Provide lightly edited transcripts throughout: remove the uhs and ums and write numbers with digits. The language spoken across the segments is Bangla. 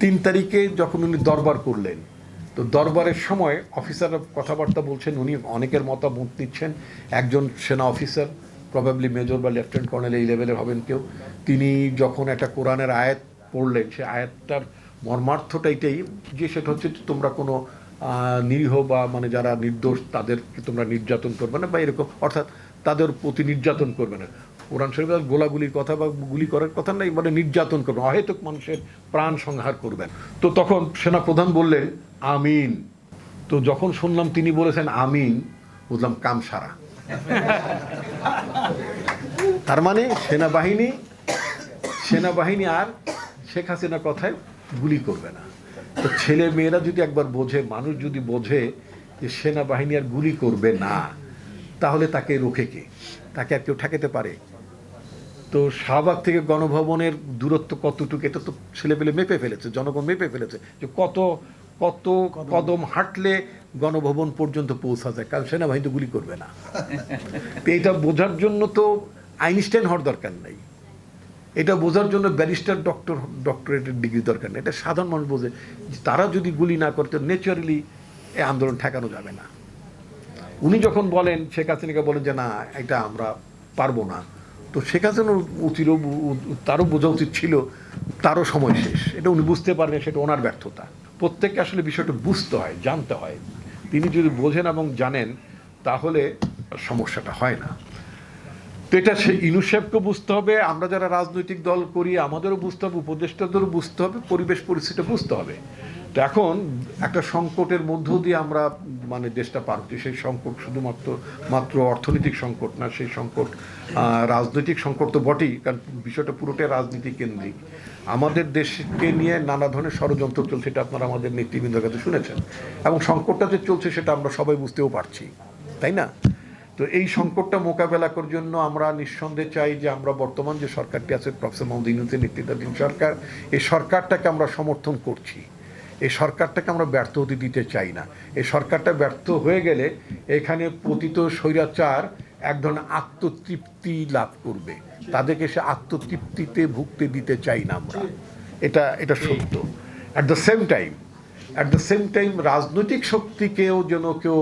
3 তারিখে যখন উনি দরবার করলেন, তো দরবারের সময় অফিসাররা কথাবার্তা বলছেন, উনি অনেকের মতামত নিচ্ছেন। একজন সেনা অফিসার, প্রবাবলি মেজর বা লেফটেন্যান্ট কর্নেল এই লেভেলের হবেন কেউ, তিনি যখন একটা কোরআনের আয়াত পড়লেন, সে আয়াতটার মর্মার্থটা এটাই যে সেটা হচ্ছে তোমরা কোনো নিরীহ বা মানে যারা নির্দোষ তাদেরকে তোমরা নির্যাতন করবে না, বা এরকম, অর্থাৎ তাদের প্রতি নির্যাতন করবে না। কোরআন শরীফে গোলাগুলির কথা বা গুলি করার কথা নাই, মানে নির্যাতন করবেন, অহেতুক মানুষের প্রাণ সংহার করবেন। তো তখন সেনাপ্রধান বললেন আমিন। তো যখন শুনলাম তিনি বলেছেন আমিন, বুঝলাম কাম সারা। তার মানে সেনাবাহিনী আর শেখ হাসিনার কথায় গুলি করবে না। তো ছেলে মেয়েরা যদি একবার বোঝে, মানুষ যদি বোঝে যে সেনাবাহিনী আর গুলি করবে না, তাহলে তাকে রোখে কে? তাকে আর কেউ ঠেকাতে পারে? তো শাহবাগ থেকে গণভবনের দূরত্ব কতটুকু, এটা তো ছেলেপেলে মেপে ফেলেছে, জনগণ মেপে ফেলেছে যে কত কত কদম হাঁটলে গণভবন পর্যন্ত পৌঁছা যায়, কারণ সেনাবাহিনী তো গুলি করবে না। তো এটা বোঝার জন্য তো আইনস্টাইন হওয়ার দরকার নাই, এটা বোঝার জন্য ব্যারিস্টার ডক্টরেটের ডিগ্রি দরকার নেই। এটা সাধারণ মানুষ বোঝে যে তারা যদি গুলি না করতে ন্যাচারালি এই আন্দোলন ঠেকানো যাবে না। উনি যখন বলেন, শেখ হাসিনাকে বলেন যে না এটা আমরা পারবো না, তো শেখ হাসিনার তারও বোঝা উচিত ছিল তারও সময় শেষ। এটা উনি বুঝতে পারেন, সেটা ওনার ব্যর্থতা। প্রত্যেককে আসলে বিষয়টা বুঝতে হয়, জানতে হয়। তিনি যদি বোঝেন এবং জানেন তাহলে সমস্যাটা হয় না। তো এটা সে ইনু সাহেবকে বুঝতে হবে, আমরা যারা রাজনৈতিক দল করি আমাদেরও বুঝতে হবে, উপদেষ্টাদেরও বুঝতে হবে, পরিবেশ পরিস্থিতি বুঝতে হবে। তো এখন একটা সংকটের মধ্য দিয়ে আমরা মানে দেশটা পার হচ্ছি। সেই সংকট শুধুমাত্র অর্থনৈতিক সংকট না, সেই সংকট রাজনৈতিক সংকট তো বটেই, কারণ বিষয়টা পুরোটাই রাজনীতি কেন্দ্রিক। আমাদের দেশকে নিয়ে নানা ধরনের ষড়যন্ত্র চলছে, এটা আপনারা আমাদের নেতৃবৃন্দের কাছে শুনেছেন, এবং সংকটটা যে চলছে সেটা আমরা সবাই বুঝতেও পারছি, তাই না? তো এই সংকটটা মোকাবেলা করার জন্য আমরা নিঃসন্দেহে চাই যে আমরা বর্তমান যে সরকারটি আছে, প্রফেসর মোহাম্মদ ইউনূসের নেতৃত্বাধীন সরকার, এই সরকারটাকে আমরা সমর্থন করছি। এই সরকারটাকে আমরা ব্যর্থ হতে দিতে চাই না। এই সরকারটা ব্যর্থ হয়ে গেলে এখানে পতিত স্বৈরাচার এক ধরনের আত্মতৃপ্তি লাভ করবে, তাদেরকে সে আত্মতৃপ্তিতে ভুগতে দিতে চাই না আমরা। এটা সত্য। অ্যাট দ্য সেম টাইম রাজনৈতিক শক্তিকেও যেন কেউ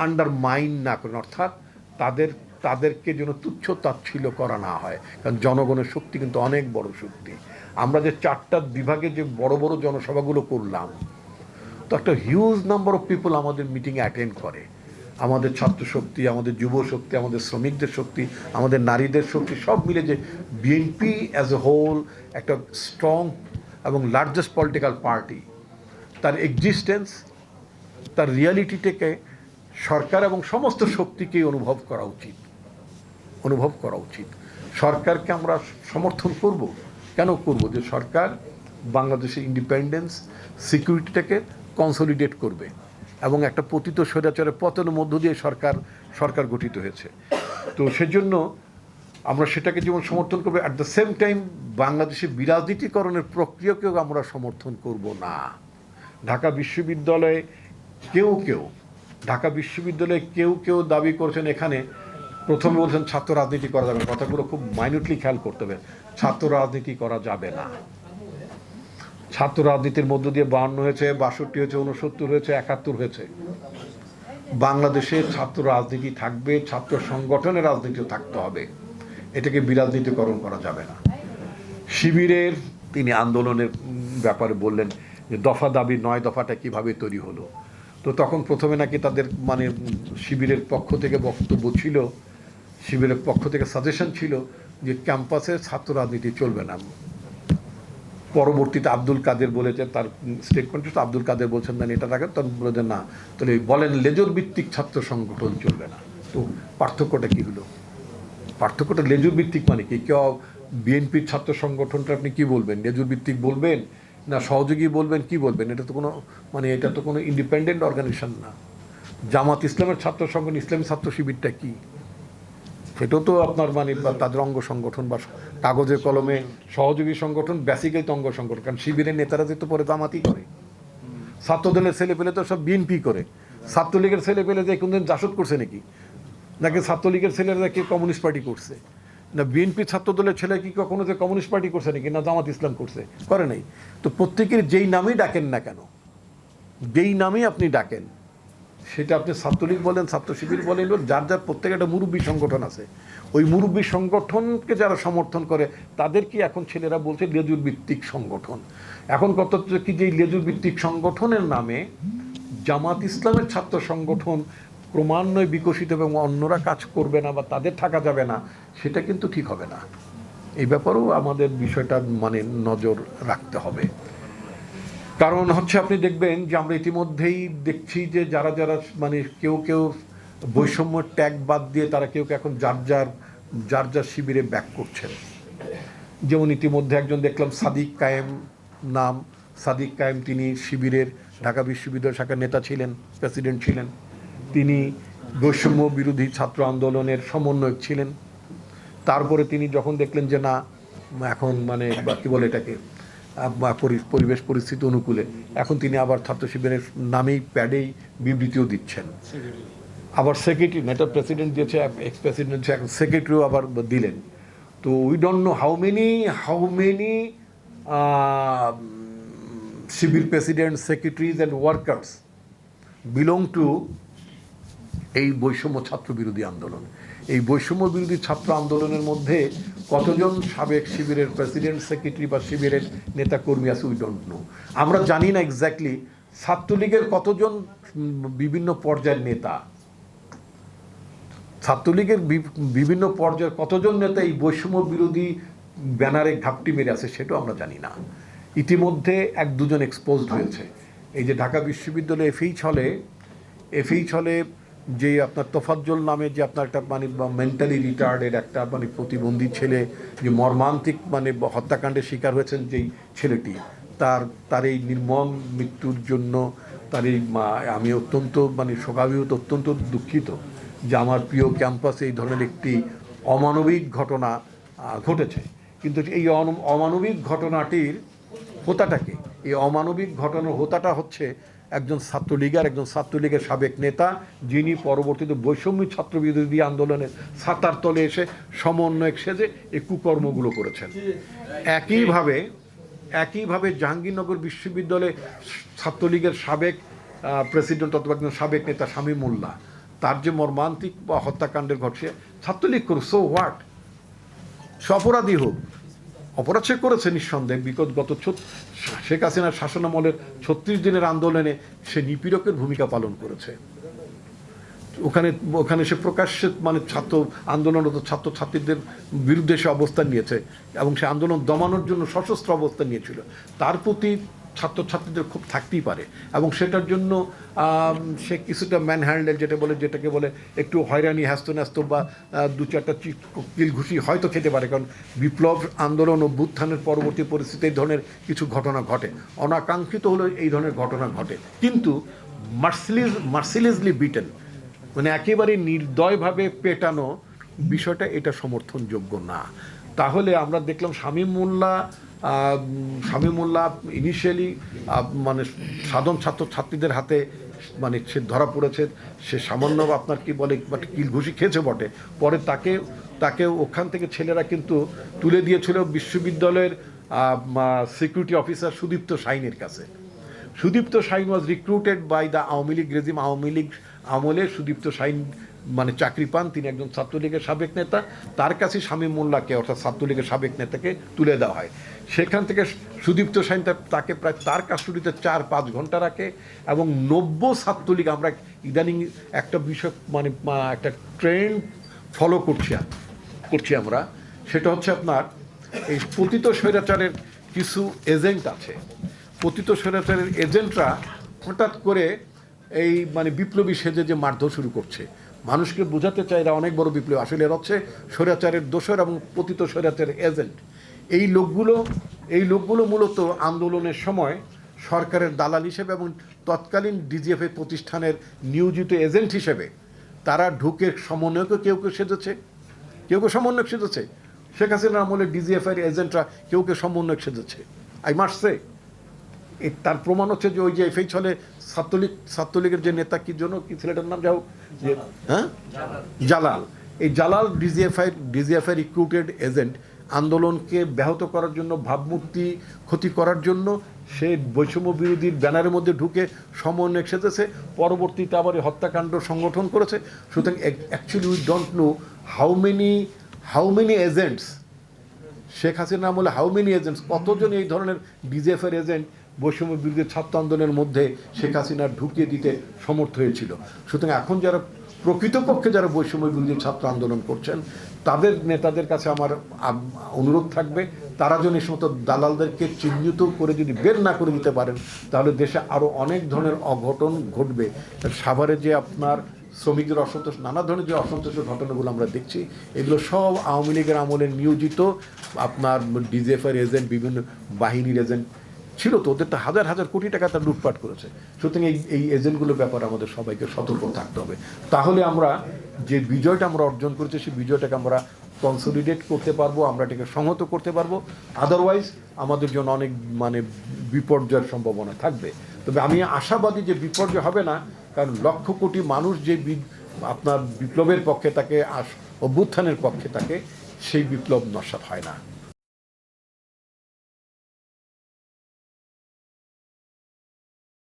আন্ডারমাইন না করেন, অর্থাৎ তাদেরকে যেন তুচ্ছ তাচ্ছিল্য করা না হয়, কারণ জনগণের শক্তি কিন্তু অনেক বড় শক্তি। আমরা যে 4টা বিভাগে যে বড় বড় জনসভাগুলো করলাম, তো একটা হিউজ নাম্বার অফ পিপল আমাদের মিটিংয়ে অ্যাটেন্ড করে। আমাদের ছাত্র শক্তি, আমাদের যুব শক্তি, আমাদের শ্রমিকদের শক্তি, আমাদের নারীদের শক্তি, সব মিলে যে বিএনপি অ্যাজ এ হোল একটা স্ট্রং এবং লার্জেস্ট পলিটিক্যাল পার্টি, তার এক্সিস্টেন্স, তার রিয়ালিটিটাকে সরকার এবং সমস্ত শক্তিকেই অনুভব করা উচিত। সরকারকে আমরা সমর্থন করব, কেন করব? যে সরকার বাংলাদেশের ইন্ডিপেন্ডেন্স, সিকিউরিটিটাকে কনসলিডেট করবে, এবং একটা পতিত স্বৈরাচারের পতনের মধ্য দিয়ে সরকার গঠিত হয়েছে। তো সেজন্য আমরা সেটাকে যেমন সমর্থন করবো, অ্যাট দ্য সেম টাইম বাংলাদেশের বিরাজনীতিকরণের প্রক্রিয়াকেও আমরা সমর্থন করব না। ঢাকা বিশ্ববিদ্যালয়ে কেউ কেউ দাবি করছেন, এখানে প্রথমে বলছেন ছাত্র রাজনীতি করা যাবে না। কথাগুলো খুব মাইনিউটলি খেয়াল করতে হবে। ছাত্র রাজনীতি করা যাবে না। ছাত্র রাজনীতির মধ্য দিয়ে 52 হয়েছে, 62 হয়েছে, 69 হয়েছে, 71 হয়েছে। বাংলাদেশে ছাত্র রাজনীতি থাকবে, ছাত্র সংগঠনের রাজনীতিও থাকতে হবে। এটাকে বিরাজনীতিকরণ করা যাবে না। শিবিরের তিনি আন্দোলনের ব্যাপারে বললেন যে দফা দাবি 9 দফাটা কিভাবে তৈরি হলো। তো তখন প্রথমে নাকি তাদের মানে শিবিরের পক্ষ থেকে বক্তব্য ছিল, শিবিরের পক্ষ থেকে সাজেশন ছিল যে ক্যাম্পাসে ছাত্র রাজনীতি চলবে না। পরবর্তীতে আব্দুল কাদের বলেছে, তার স্টেটমেন্টে তো আব্দুল কাদের বলছেন না এটা রাখেন, তখন বলেছেন না, তাহলে বলেন লেজুর ভিত্তিক ছাত্র সংগঠন চলবে না। তো পার্থক্যটা কী হলো? পার্থক্যটা লেজুর ভিত্তিক মানে কি? কেউ বিএনপির ছাত্র সংগঠনটা আপনি কি বলবেন? লেজুর ভিত্তিক বলবেন না সহযোগী বলবেন, কি বলবেন? এটা তো কোনো ইন্ডিপেন্ডেন্ট অর্গানাইজেশন না। জামাত ইসলামের ছাত্র সংগঠন, ইসলামী ছাত্র শিবিরটা কি? সেটাও তো আপনার মানে তাদের অঙ্গ সংগঠন বা কাগজে কলমে সহযোগী সংগঠন, বেসিক্যালি তো অঙ্গ সংগঠন। কারণ শিবিরের নেতারা তো পরে জামাতই করে, ছাত্রদলের ছেলে পেলে তো সব বিএনপি করে, ছাত্রলীগের ছেলে পেলে যে কোনদিন জাসদ করছে নাকি ছাত্রলীগের ছেলেরা কি কমিউনিস্ট পার্টি করছে? না বিএনপি ছাত্রদলের ছেলে কি কখনো যে কমিউনিস্ট পার্টি করছে নাকি, না জামাত ইসলাম করছে? করে নাই। তো প্রত্যেকের যেই নামেই ডাকেন না কেন, যেই নামেই আপনি ডাকেন, সেটা আপনি ছাত্রলীগ বলেন, ছাত্র শিবির বলেন, যার যার প্রত্যেক একটা মুরব্বী সংগঠন আছে। ওই মুরব্বী সংগঠনকে যারা সমর্থন করে তাদেরকে এখন ছেলেরা বলছে লেজুর ভিত্তিক সংগঠন। এখন কত কি যে লেজুর ভিত্তিক সংগঠনের নামে জামাত ইসলামের ছাত্র সংগঠন ক্রমান্বয়ে বিকশিত এবং অন্যরা কাজ করবে না বা তাদের থাকা যাবে না, সেটা কিন্তু ঠিক হবে না। এই ব্যাপারেও আমাদের বিষয়টা মানে নজর রাখতে হবে। কারণ হচ্ছে আপনি দেখবেন যে আমরা ইতিমধ্যেই দেখছি যে যারা যারা মানে কেউ কেউ বৈষম্য ট্যাগ বাদ দিয়ে তারা কেউ এখন যার যার শিবিরে ব্যাক করছেন। যেমন ইতিমধ্যে একজন দেখলাম সাদিক কায়েম নাম, সাদিক কায়েম, তিনি শিবিরের ঢাকা বিশ্ববিদ্যালয় শাখার নেতা ছিলেন, প্রেসিডেন্ট ছিলেন। তিনি বৈষম্য বিরোধী ছাত্র আন্দোলনের সমন্বয়ক ছিলেন। তারপরে তিনি যখন দেখলেন যে না এখন মানে কী বলে এটাকে পরিবেশ পরিস্থিতি অনুকূলে, এখন তিনি আবার ছাত্র শিবিরের নামেই প্যাডেই বিবৃতিও দিচ্ছেন। আবার সেক্রেটারি, নেতা প্রেসিডেন্ট দিয়েছে, এক্স প্রেসিডেন্ট সেক্রেটারিও আবার দিলেন। তো we don't know how many Shibir president, secretaries and workers belong to এই বৈষম্য ছাত্র বিরোধী আন্দোলন। এই বৈষম্য বিরোধী ছাত্র আন্দোলনের মধ্যে কতজন সাবেক শিবিরের প্রেসিডেন্ট, সেক্রেটারি বা শিবিরের নেতা কর্মী আছে উই ডোন্ট নো। আমরা জানি না এক্স্যাক্টলি ছাত্রলীগের কতজন বিভিন্ন পর্যায়ের নেতা, ছাত্রলীগের বিভিন্ন পর্যায়ের কতজন নেতা এই বৈষম্য বিরোধী ব্যানারে ঘাপটি মেরে আছে সেটাও আমরা জানি না। ইতিমধ্যে এক দুজন এক্সপোজড হয়েছে। এই যে ঢাকা বিশ্ববিদ্যালয়ে এফএইচ হলে যে আপনার তোফাজ্জল নামে যে আপনার একটা মানে মেন্টালি রিটার্ডের একটা মানে প্রতিবন্ধী ছেলে, যে মর্মান্তিক মানে হত্যাকাণ্ডের শিকার হয়েছেন যেই ছেলেটি, তার এই নির্মম মৃত্যুর জন্য তার এই আমি অত্যন্ত মানে শোকাবিহত, অত্যন্ত দুঃখিত যে আমার প্রিয় ক্যাম্পাসে এই ধরনের একটি অমানবিক ঘটনা ঘটেছে। কিন্তু এই অমানবিক ঘটনাটির হোতাটাকে, এই অমানবিক ঘটনার হোতাটা হচ্ছে একজন ছাত্রলীগের সাবেক নেতা, যিনি পরবর্তীতে বৈষম্য ছাত্র বিরোধী আন্দোলনের ছাতার তলে এসে সমন্বয়ক সেজে এই কুকর্মগুলো করেছেন। একইভাবে জাহাঙ্গীরনগর বিশ্ববিদ্যালয়ে ছাত্রলীগের সাবেক প্রেসিডেন্ট অথবা একজন সাবেক নেতা শামীম মোল্লা, তার যে মর্মান্তিক হত্যাকাণ্ডের ঘটছে, ছাত্রলীগ করুক, সো হোয়াট, সে অপরাধী হোক, অপরাধ সে করেছে নিঃসন্দেহে। বিগত শেখ হাসিনার শাসনামলের 36 দিনের আন্দোলনে সে নিপীড়কের ভূমিকা পালন করেছে। ওখানে সে প্রকাশ্যে মানে আন্দোলনরত ছাত্রছাত্রীদের বিরুদ্ধে সে অবস্থান নিয়েছে এবং সে আন্দোলন দমানোর জন্য সশস্ত্র অবস্থান নিয়েছিল। তার প্রতি ছাত্রছাত্রীদের খুব থাকতেই পারে এবং সেটার জন্য সে কিছুটা ম্যান হ্যান্ডেল যেটাকে বলে একটু হয়রানি হ্যাস্ত বা দু চারটা কিল ঘুষি হয়তো খেতে পারে, কারণ বিপ্লব আন্দোলন অভ্যুত্থানের পরবর্তী পরিস্থিতিতে এই ধরনের কিছু ঘটনা ঘটে, অনাকাঙ্ক্ষিত হলেও এই ধরনের ঘটনা ঘটে। কিন্তু মার্সিলেসলি বিটেন, মানে একেবারে নির্দয়ভাবে পেটানো বিষয়টা এটা সমর্থনযোগ্য না। তাহলে আমরা দেখলাম শামীম মোল্লা ইনিশিয়ালি মানে সাধারণ ছাত্রছাত্রীদের হাতে মানে সে ধরা পড়েছে, সে সামান্য আপনার কি বলে কিল ঘুষি খেয়েছে বটে, পরে তাকে ওখান থেকে ছেলেরা কিন্তু তুলে দিয়েছিল বিশ্ববিদ্যালয়ের সিকিউরিটি অফিসার সুদীপ্ত শাহিনের কাছে। Sudipta Shahin was recruited by the Awami League regime. Awami League আমলে সুদীপ্ত শাহিন মানে চাকরি পান, তিনি একজন ছাত্রলীগের সাবেক নেতা। তার কাছে শামীম মোল্লাকে অর্থাৎ ছাত্রলীগের সাবেক নেতাকে তুলে দেওয়া হয়। সেখান থেকে সুদীপ্ত শাহিন তাকে প্রায় তার কাস্টডিতে 4-5 ঘন্টা রাখে এবং 90 ছাত্রলীগ, আমরা ইদানিং একটা বিষয় মানে একটা ট্রেন্ড ফলো করছি আমরা, সেটা হচ্ছে আপনার এই পতিত স্বৈরাচারের কিছু এজেন্ট আছে। পতিত স্বৈরাচারের এজেন্টরা হঠাৎ করে এই মানে বিপ্লবী সেজে যে মারধর শুরু করছে, মানুষকে বোঝাতে চায় এরা অনেক বড় বিপ্লবী, আসলে এরা হচ্ছে স্বৈরাচারের দোসর এবং পতিত স্বৈরাচারের এজেন্ট। এই লোকগুলো মূলত আন্দোলনের সময় সরকারের দালাল হিসেবে এবং তৎকালীন ডিজিএফআই প্রতিষ্ঠানের নিয়োজিত এজেন্ট হিসেবে তারা ঢুকে সমন্বয়কে কেউ সমন্বয়ক সেজেছে। শেখ হাসিনার আমলে ডিজিএফআইয়ের এজেন্টরা কেউ সমন্বয়ক সেজেছে। আই মাস্ট সে, তার প্রমাণ হচ্ছে যে ওই যে এফএইচ হলে ছাত্রলীগের যে নেতা কি ছেলেটার নাম যাও যে জালাল, এই জালাল ডিজিএফআই রিক্রুটেড এজেন্ট আন্দোলনকে ব্যাহত করার জন্য, ভাবমূর্তি ক্ষতি করার জন্য সে বৈষম্য বিরোধীর ব্যানারের মধ্যে ঢুকে সমন্বয় সেজেছে, পরবর্তীতে আবার এই হত্যাকাণ্ড সংগঠন করেছে। সুতরাং actually we don't know how many agents Sheikh Hasina আমলে, হাউ মেনি এজেন্টস, কতজন এই ধরনের ডিজিএফের এজেন্ট বৈষম্য বিরোধী ছাত্র আন্দোলনের মধ্যে শেখ হাসিনা ঢুকিয়ে দিতে সমর্থ হয়েছিল। সুতরাং এখন যারা প্রকৃতপক্ষে যারা বৈষম্য বিরোধী ছাত্র আন্দোলন করছেন তাদের নেতাদের কাছে আমার অনুরোধ থাকবে, তারা যেন এই সমস্ত দালালদেরকে চিহ্নিত করে যদি বের না করে দিতে পারেন তাহলে দেশে আরও অনেক ধরনের অঘটন ঘটবে। সাভারে যে আপনার শ্রমিকদের অসন্তোষ, নানা ধরনের যে অসন্তোষের ঘটনাগুলো আমরা দেখছি, এগুলো সব আওয়ামী লীগের আমলে নিয়োজিত আপনার ডিজিএফআই এজেন্ট, বিভিন্ন বাহিনীর এজেন্ট ছিল। তো ওদের তো হাজার হাজার কোটি টাকা তারা লুটপাট করেছে। সুতরাং এই এজেন্টগুলোর ব্যাপারে আমাদের সবাইকে সতর্ক থাকতে হবে। তাহলে আমরা যে বিজয়টা আমরা অর্জন করেছি সেই বিজয়টাকে আমরা কনসলিডেট করতে পারবো, আমরা এটাকে সংহত করতে পারবো। আদারওয়াইজ আমাদের জন্য অনেক বিপর্যয়ের সম্ভাবনা থাকবে। তবে আমি আশাবাদী যে বিপর্যয় হবে না, কারণ লক্ষ কোটি মানুষ যে আপনার বিপ্লবের পক্ষে থাকে, অভ্যুত্থানের পক্ষে থাকে, সেই বিপ্লব নস্যাৎ হয় না।